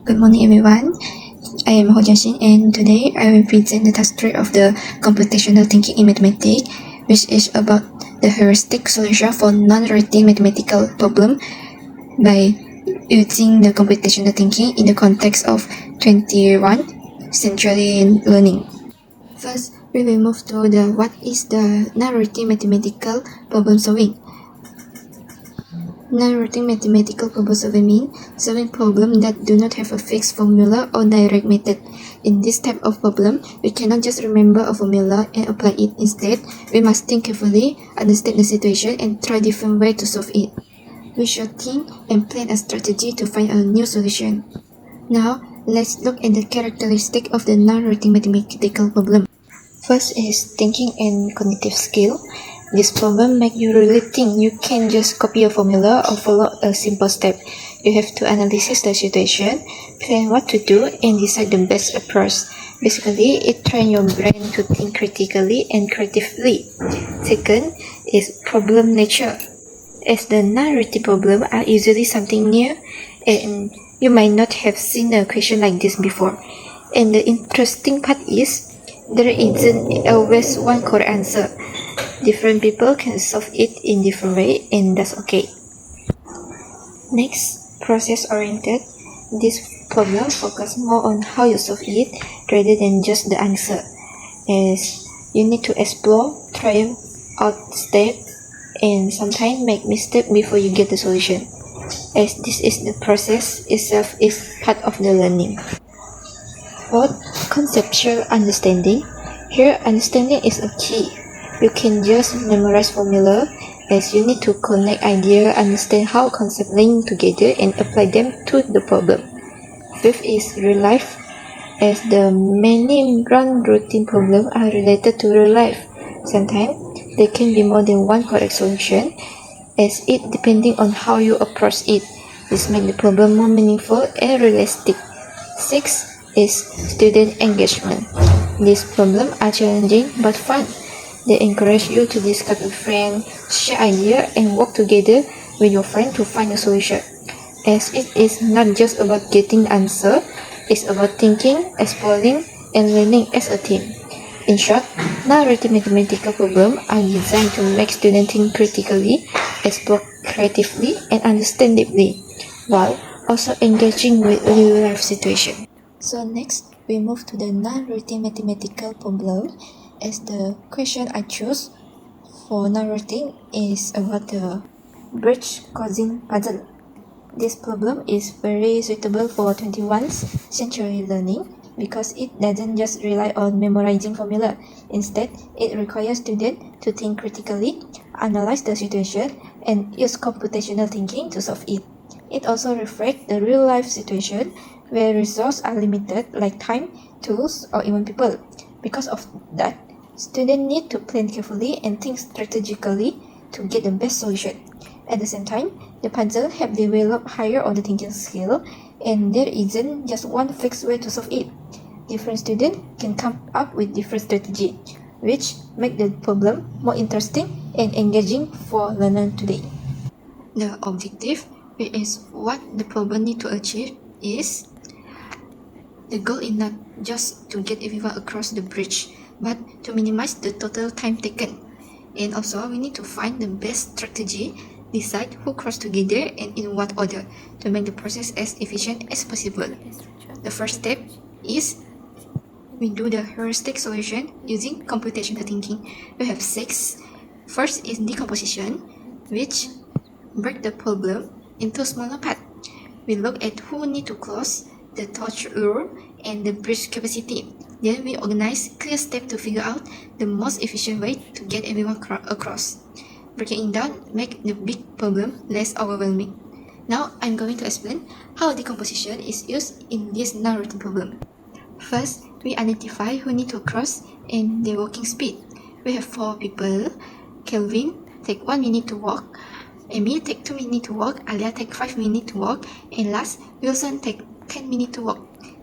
Good morning, everyone. I am Ho Jiaxin, and today I will present the task 3 of the computational thinking in mathematics, which is about the heuristic solution for non-routine mathematical problem by using the computational thinking in the context of 21st century learning. First, we will move to the what is the non-routine mathematical problem solving. Non-routine mathematical problem-solving means solving problems that do not have a fixed formula or direct method. In this type of problem, we cannot just remember a formula and apply it. Instead, we must think carefully, understand the situation, and try different ways to solve it. We should think and plan a strategy to find a new solution. Now, let's look at the characteristic of the non-routine mathematical problem. First is thinking and cognitive skill. This problem makes you really think. You can't just copy a formula or follow a simple step. You have to analyze the situation, plan what to do, and decide the best approach. Basically, it trains your brain to think critically and creatively. Second is problem nature. As the non-routine problems are usually something new, and you might not have seen a question like this before. And the interesting part is, there isn't always one correct answer. Different people can solve it in different ways, and that's okay. Next, process-oriented. This problem focuses more on how you solve it rather than just the answer, as you need to explore, try out steps, and sometimes make mistakes before you get the solution, as this is the process itself is part of the learning. Fourth, conceptual understanding. Here, understanding is a key. You can just memorize formula, as you need to connect ideas, understand how concepts link together, and apply them to the problem. Fifth is real life, as the many non-routine problems are related to real life. Sometimes there can be more than one correct solution, as it depending on how you approach it. This makes the problem more meaningful and realistic. Sixth is student engagement. These problems are challenging but fun. They encourage you to discuss with friends, share ideas, and work together with your friend to find a solution. As it is not just about getting the answer, it's about thinking, exploring, and learning as a team. In short, non-routine mathematical problems are designed to make students think critically, explore creatively, and understand deeply, while also engaging with real-life situations. So next, we move to the non-routine mathematical problem, as the question I choose for non-routine is about the bridge causing puzzle. This problem is very suitable for 21st century learning because it doesn't just rely on memorizing formula. Instead, it requires students to think critically, analyze the situation, and use computational thinking to solve it. It also reflects the real-life situation where resources are limited, like time, tools, or even people. Because of that, students need to plan carefully and think strategically to get the best solution. At the same time, the puzzle have developed higher order thinking skill, and there isn't just one fixed way to solve it. Different students can come up with different strategy, which make the problem more interesting and engaging for learners today. The objective, which is what the problem need to achieve, is the goal is not just to get everyone across the bridge, but to minimize the total time taken. And also, we need to find the best strategy, decide who cross together and in what order, to make the process as efficient as possible. The first step is we do the heuristic solution using computational thinking. We have 6. First is decomposition, which break the problem into smaller parts. We look at who need to cross, the torch rule, and the bridge capacity. Then we organize clear steps to figure out the most efficient way to get everyone across. Breaking it down make the big problem less overwhelming. Now I'm going to explain how decomposition is used in this non-routine problem. First, we identify who need to cross and their walking speed. We have 4 people. Kelvin take 1 minute to walk, Amy take 2 minutes to walk, Alia take 5 minutes to walk, and last, Wilson take 10 minutes to walk.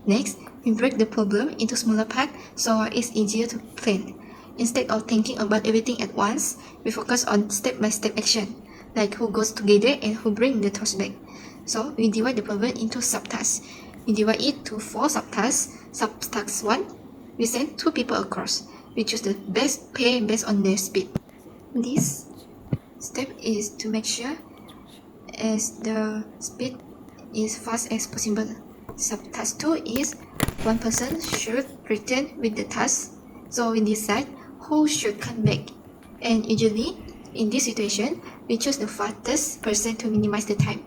Next, we break the problem into smaller parts so it's easier to plan. Instead of thinking about everything at once, we focus on step-by-step action, like who goes together and who bring the torch back. So we divide the problem into subtasks. We divide it to 4 subtasks. Subtask 1, we send 2 people across. We choose the best pair based on their speed. This step is to make sure as the speed is fast as possible. Subtask 2 is one person should return with the task, so we decide who should come back. And usually, in this situation, we choose the fastest person to minimize the time.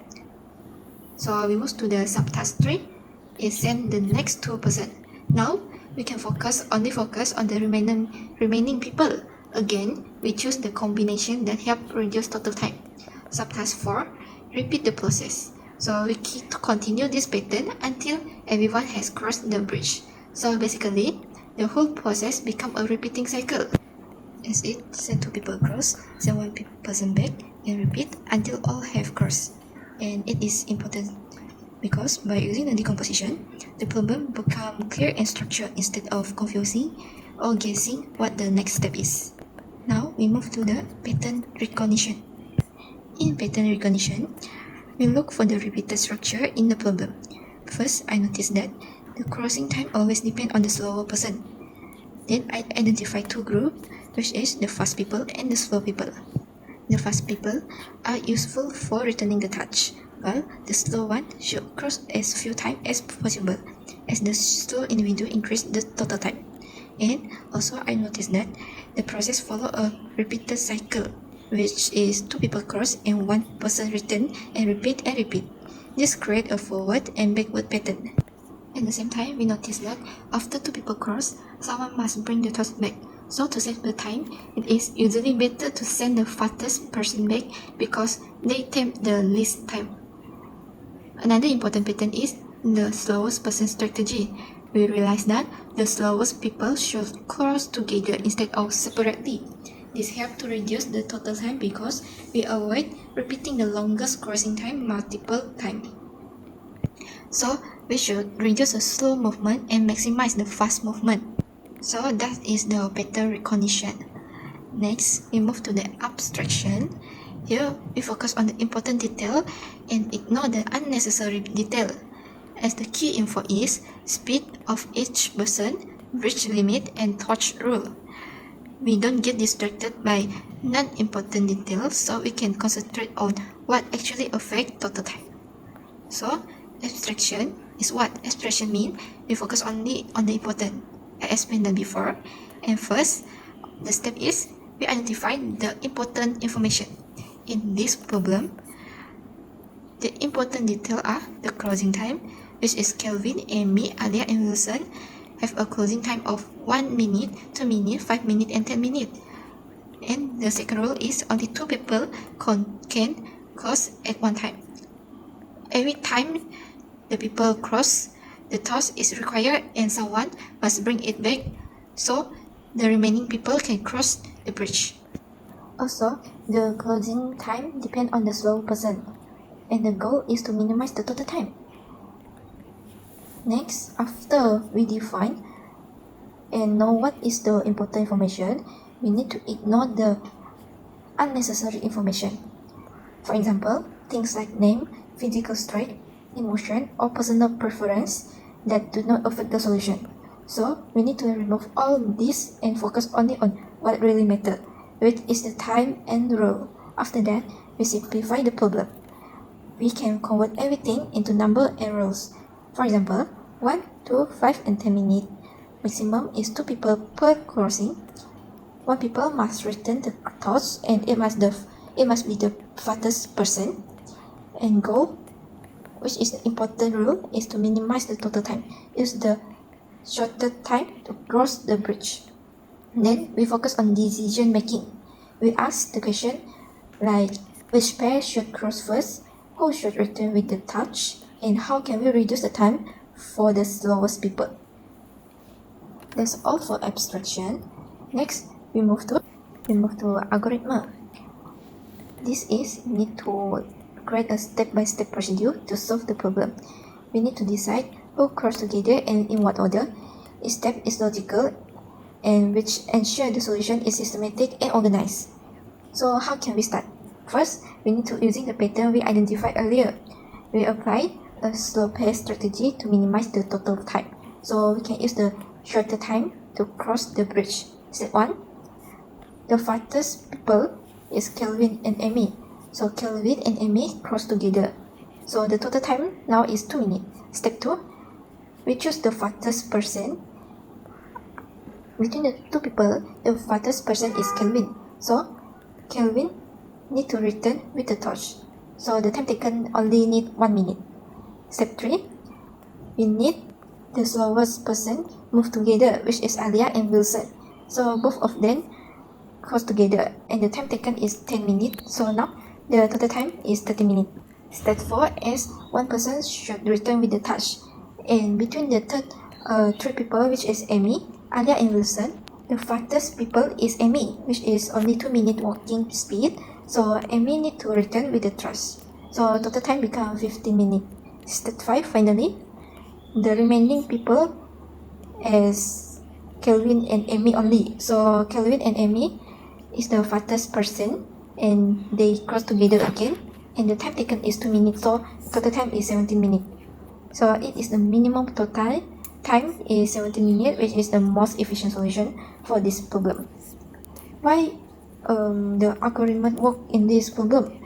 So we move to the subtask 3, is send the next 2 person. Now, we can only focus on the remaining people. Again, we choose the combination that help reduce total time. Subtask 4, repeat the process. So we continue this pattern until everyone has crossed the bridge. So basically, the whole process becomes a repeating cycle. As it send 2 people across, send 1 person back, and repeat until all have crossed. And it is important because by using the decomposition, the problem becomes clear and structured instead of confusing or guessing what the next step is. Now we move to the pattern recognition. In pattern recognition, we look for the repeated structure in the problem. First, I noticed that the crossing time always depends on the slower person. Then I identify 2 groups, which is the fast people and the slow people. The fast people are useful for returning the touch, while the slow one should cross as few times as possible, as the slow individual increase the total time. And also I noticed that the process follow a repeated cycle, which is 2 people cross and 1 person return and repeat and repeat. This creates a forward and backward pattern. At the same time, we notice that after 2 people cross, someone must bring the toss back. So to save the time, it is usually better to send the fastest person back because they take the least time. Another important pattern is the slowest person strategy. We realize that the slowest people should cross together instead of separately. This helps to reduce the total time because we avoid repeating the longest crossing time multiple times. So we should reduce the slow movement and maximize the fast movement. So that is the pattern recognition. Next, we move to the abstraction. Here, we focus on the important detail and ignore the unnecessary detail, as the key info is speed of each person, bridge limit, and torch rule. We don't get distracted by non-important details, so we can concentrate on what actually affects total time. So, abstraction is what abstraction means. We focus only on the important. I explained that before. And first, the step is we identify the important information. In this problem, the important details are the closing time, which is Kelvin, Amy, Alia, and Wilson have a closing time of 1 minute, 2 minutes, 5 minutes, and 10 minutes. And the second rule is only 2 people can cross at one time. Every time the people cross, the toss is required and someone must bring it back so the remaining people can cross the bridge. Also, the closing time depends on the slow person, and the goal is to minimize the total time. Next, after we define and know what is the important information, we need to ignore the unnecessary information. For example, things like name, physical strength, emotion, or personal preference that do not affect the solution. So, we need to remove all this and focus only on what really matters, which is the time and rule. After that, we simplify the problem. We can convert everything into number and rules. For example, 1, 2, 5, and 10 minutes. Maximum is 2 people per crossing. 1 people must return the toss and it must be the fastest person. And goal, which is the important rule, is to minimize the total time. Use the shorter time to cross the bridge. Then we focus on decision making. We ask the question like which pair should cross first, who should return with the touch, and how can we reduce the time for the slowest people. That's all for abstraction. Next, we move to algorithm. This is we need to create a step-by-step procedure to solve the problem. We need to decide who cross together and in what order. Each step is logical and which ensure the solution is systematic and organized. So how can we start? First, we need to using the pattern we identified earlier. We apply a slow pace strategy to minimize the total time. So we can use the shorter time to cross the bridge. Step 1. The fastest people is Kelvin and Amy. So Kelvin and Amy cross together. So the total time now is 2 minutes. Step 2. We choose the fastest person. Between the two people, the fastest person is Kelvin. So Kelvin need to return with the torch. So the time taken only need 1 minute. Step 3. We need the slowest person move together, which is Alia and Wilson. So both of them cross together and the time taken is 10 minutes. So now the total time is 30 minutes. Step 4 is one person should return with the touch. And between the three people, which is Amy, Alia and Wilson, the fastest people is Amy, which is only 2 minutes walking speed. So Amy need to return with the touch. So total time become 15 minutes. Step 5, finally, the remaining people is Kelvin and Amy only. So Kelvin and Amy is the fastest person and they cross together again and the time taken is 2 minutes, so total time is 17 minutes. So it is the minimum total time is 17 minutes, which is the most efficient solution for this problem. Why the algorithm work in this problem?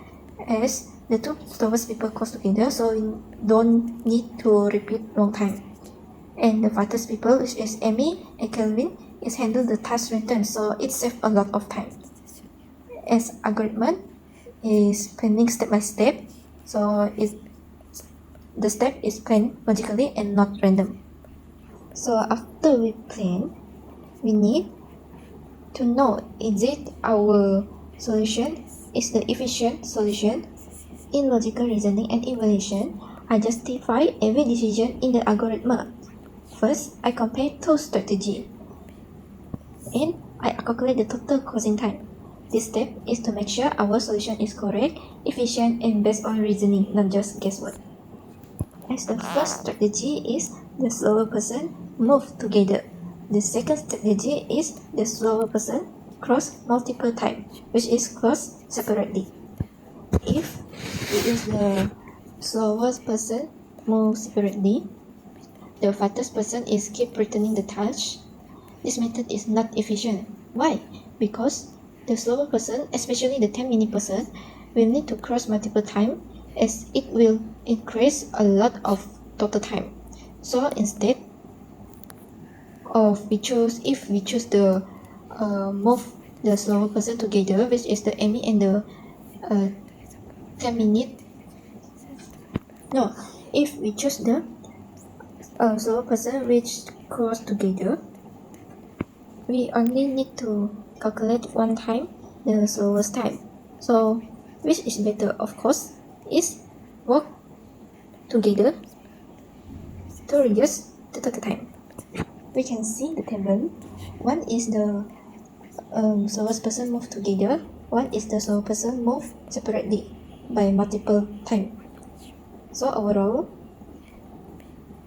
As the two slowest people cross together, so we don't need to repeat long time. And the fastest people, which is Amy and Kelvin, is handle the task return, so it saves a lot of time. As algorithm is planning step by step, so the step is planned logically and not random. So after we plan, we need to know is it our solution is the efficient solution. In logical reasoning and evaluation, I justify every decision in the algorithm. First, I compare two strategies and I calculate the total closing time. This step is to make sure our solution is correct, efficient, and based on reasoning, not just guesswork. As the first strategy is the slower person move together. The second strategy is the slower person cross multiple times, which is cross separately. If we use the slowest person move separately, the fastest person is keep returning the touch. This method is not efficient. Why? Because the slower person, especially the 10-minute person, will need to cross multiple times as it will increase a lot of total time. So instead of if we choose the move the slower person together, which is the Amy and the 10-minute. No, if we choose the slower person which cross together, we only need to calculate one time the slowest time. So which is better? Of course, is work together to reduce the total time. We can see the table. One is the slowest person move together. One is the slow person move separately by multiple time. So overall,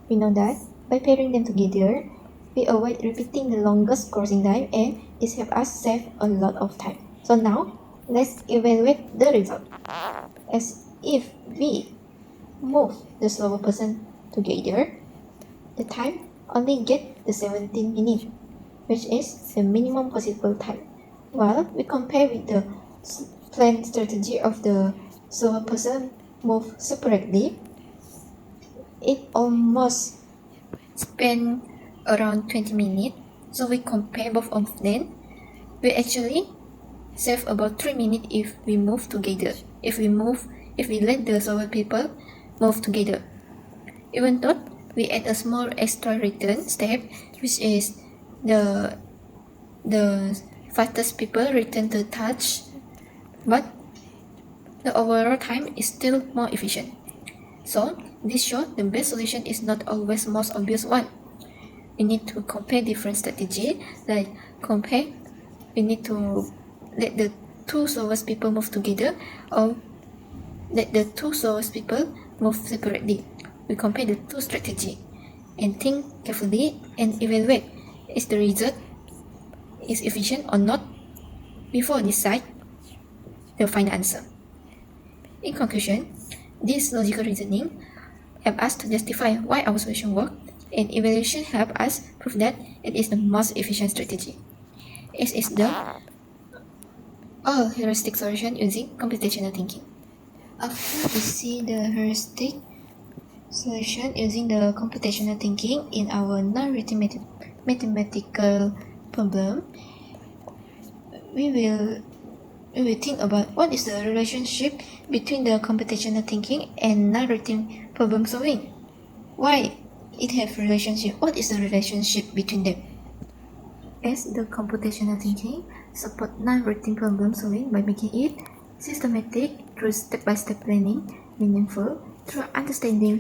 we know that by pairing them together, we avoid repeating the longest crossing time and this helps us save a lot of time. So now, let's evaluate the result. As if we move the slower person together, the time only get the 17 minutes, which is the minimum possible time. While we compare with the planned strategy of the slower person move separately, it almost spend around 20 minutes. So we compare both of them. We actually save about 3 minutes if we move together. If we let the slower people move together. Even though we add a small extra return step, which is the fastest people return the touch, but the overall time is still more efficient. So this shows the best solution is not always most obvious one. We need to compare different strategies. We need to let the two slowest people move together or let the two slowest people move separately. We compare the two strategies and think carefully and evaluate is the result is efficient or not before decide the final answer. In conclusion, this logical reasoning help us to justify why our solution works, and evaluation help us prove that it is the most efficient strategy. S is the all-heuristic solution using computational thinking. After we see the heuristic solution using the computational thinking in our non-routine mathematical problem, we will think about what is the relationship between the computational thinking and non-routine problem solving. Why it have relationship? What is the relationship between them? As the computational thinking support non-routine problem solving by making it systematic through step-by-step planning, meaningful through understanding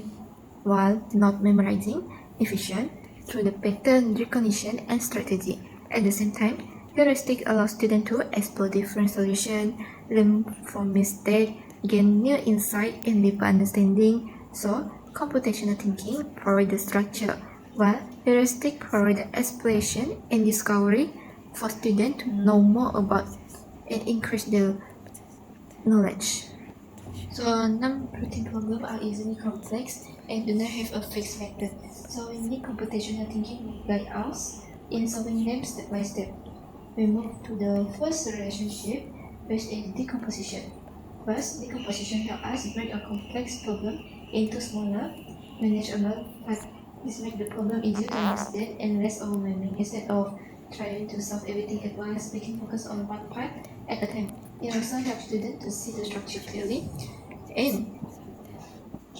while not memorizing, efficient through the pattern recognition and strategy. At the same time, heuristic allows students to explore different solutions, learn from mistakes, gain new insight and deeper understanding. So, computational thinking provides the structure, while heuristic provides the exploration and discovery for students to know more about and increase their knowledge. So, non-routine problems are easily complex and do not have a fixed method. So, we need computational thinking to guide us in solving them step by step. We move to the first relationship, which is decomposition. First, decomposition helps us break a complex problem into smaller, manageable parts. This makes the problem easier to understand and less overwhelming. Instead of trying to solve everything at once, we can focus on one part at a time. It also helps students to see the structure clearly and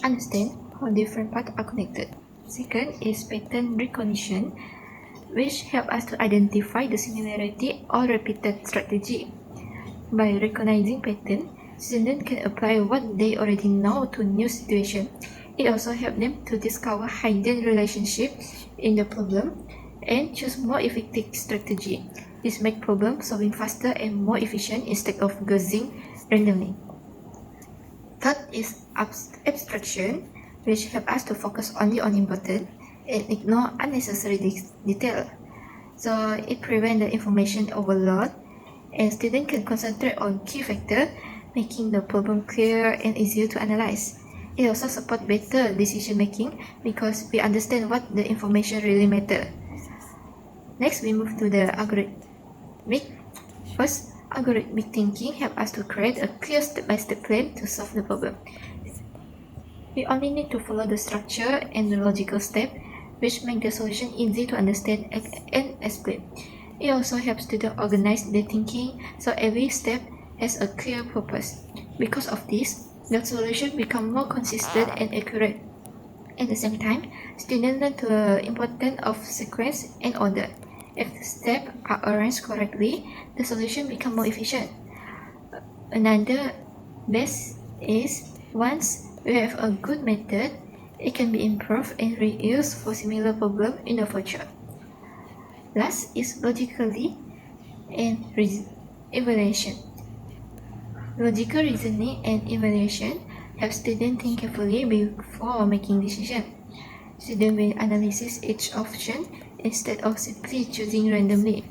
understand how different parts are connected. Second is pattern recognition, which help us to identify the similarity or repeated strategy. By recognizing pattern, students can apply what they already know to new situation. It also helps them to discover hidden relationships in the problem and choose more effective strategy. This makes problem solving faster and more efficient instead of guessing randomly. Third is abstraction, which helps us to focus only on important and ignore unnecessary detail. So it prevents the information overload, and students can concentrate on key factors, making the problem clear and easier to analyze. It also supports better decision making because we understand what the information really matters. Next, we move to the algorithmic. First, algorithmic thinking helps us to create a clear step-by-step plan to solve the problem. We only need to follow the structure and the logical step, which make the solution easy to understand and explain. It also helps students organize their thinking so every step has a clear purpose. Because of this, the solution becomes more consistent and accurate. At the same time, students learn the importance of sequence and order. If the steps are arranged correctly, the solution becomes more efficient. Another best is once we have a good method, it can be improved and reused for similar problems in the future. Last is logically and evaluation. Logical reasoning and evaluation help students think carefully before making decisions. Students will analyze each option instead of simply choosing randomly.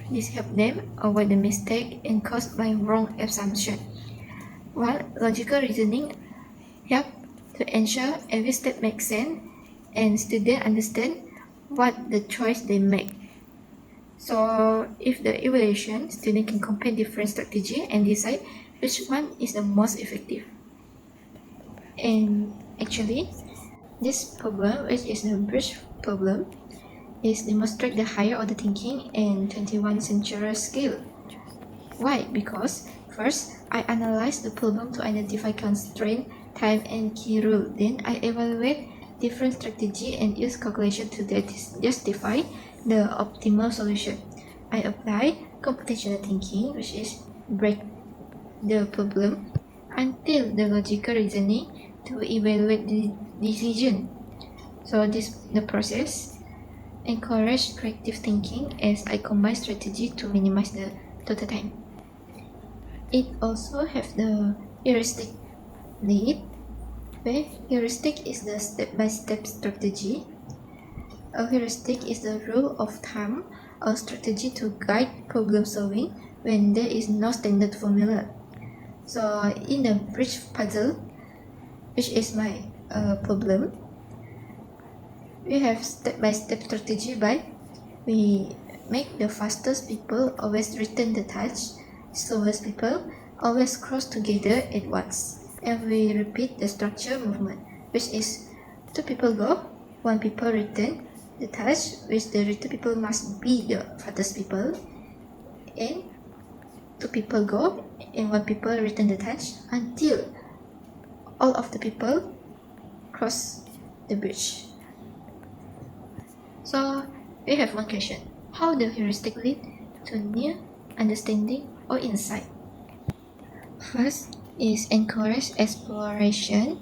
This helps them avoid the mistake and caused by wrong assumption. While logical reasoning helps to ensure every step makes sense and students understand what the choice they make. So if the evaluation, students can compare different strategies and decide which one is the most effective. And actually, this problem, which is the bridge problem, is demonstrate the higher order thinking and 21st century skill. Why? Because first, I analyze the problem to identify constraint, time, and key rule. Then I evaluate different strategy and use calculation to justify the optimal solution. I apply computational thinking, which is break the problem until the logical reasoning to evaluate the decision. So the process encourage creative thinking as I combine strategy to minimize the total time. It also have the heuristic lead, where heuristic is the step-by-step strategy. A heuristic is the rule of thumb or strategy to guide problem solving when there is no standard formula. So in the bridge puzzle, which is my a problem, we have step-by-step strategy by we make the fastest people always return the touch, slowest people always cross together at once, and we repeat the structure movement, which is 2 people go, 1 people return the touch, which the 2 people must be the fastest people, and 2 people go and 1 people return the touch until all of the people cross the bridge. So we have one question: how the heuristic lead to new understanding or insight? First is encourage exploration.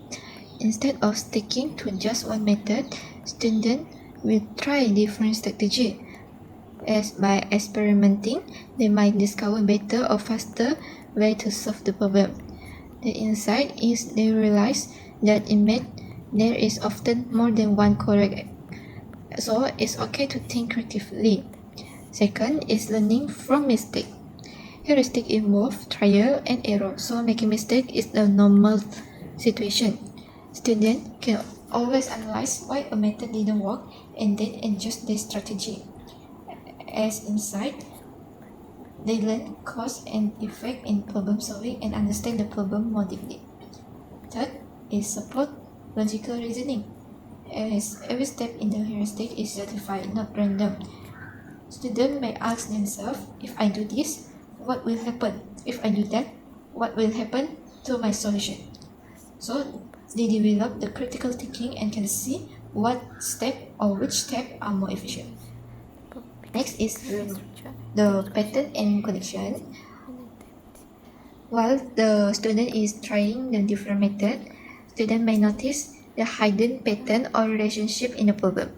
Instead of sticking to just one method, students will try different strategies. As by experimenting, they might discover better or faster way to solve the problem. The insight is they realize that in math there is often more than one correct, so it's okay to think creatively. Second is learning from mistake. Heuristic involve trial and error, so making mistake is a normal situation. Students can always analyze why a method didn't work and then adjust their strategy. As insight, they learn cause and effect in problem solving and understand the problem more deeply. Third is support logical reasoning, as every step in the heuristic is justified, not random. Students may ask themselves, if I do this, what will happen? If I do that, what will happen to my solution? So they develop the critical thinking and can see what step or which step are more efficient. Next is the pattern and connection. While the student is trying the different method, student may notice the hidden pattern or relationship in the problem,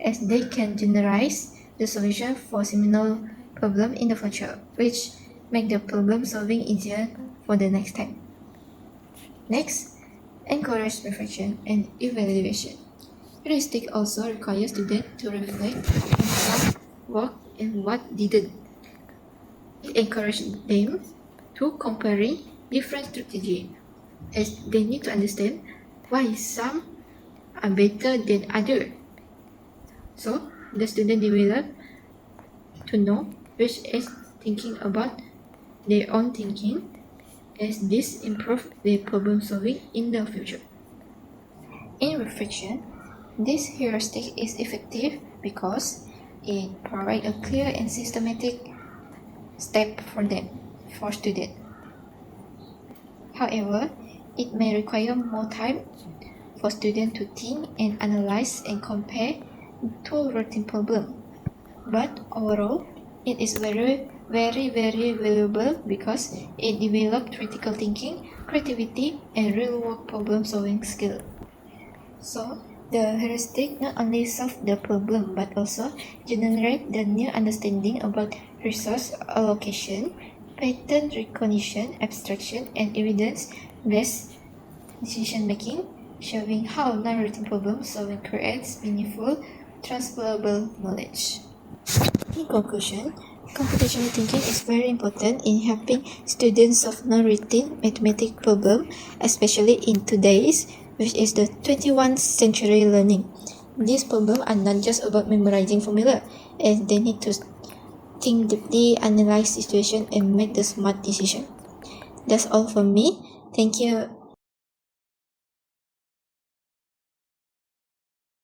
as they can generalize the solution for similar problem in the future, which make the problem solving easier for the next time. Next, encourage reflection and evaluation. Heuristic also requires students to reflect on what worked and what didn't. It encourages them to comparing different strategies, as they need to understand why some are better than others. So the student develop to know which is thinking about their own thinking, as this improves their problem solving in the future. In reflection, this heuristic is effective because it provides a clear and systematic step for students. However, it may require more time for students to think and analyze and compare two routine problems. But overall, it is very valuable because it develops critical thinking, creativity, and real-world problem-solving skill. So, the heuristic not only solve the problem but also generate the new understanding about resource allocation, pattern recognition, abstraction, and evidence-based decision-making, showing how non-routine problem solving creates meaningful, transferable knowledge. In conclusion, computational thinking is very important in helping students solve non-routine mathematical problems, especially in today's, which is the 21st century learning. These problems are not just about memorizing formula, as they need to think deeply, analyze situation, and make the smart decision. That's all from me. Thank you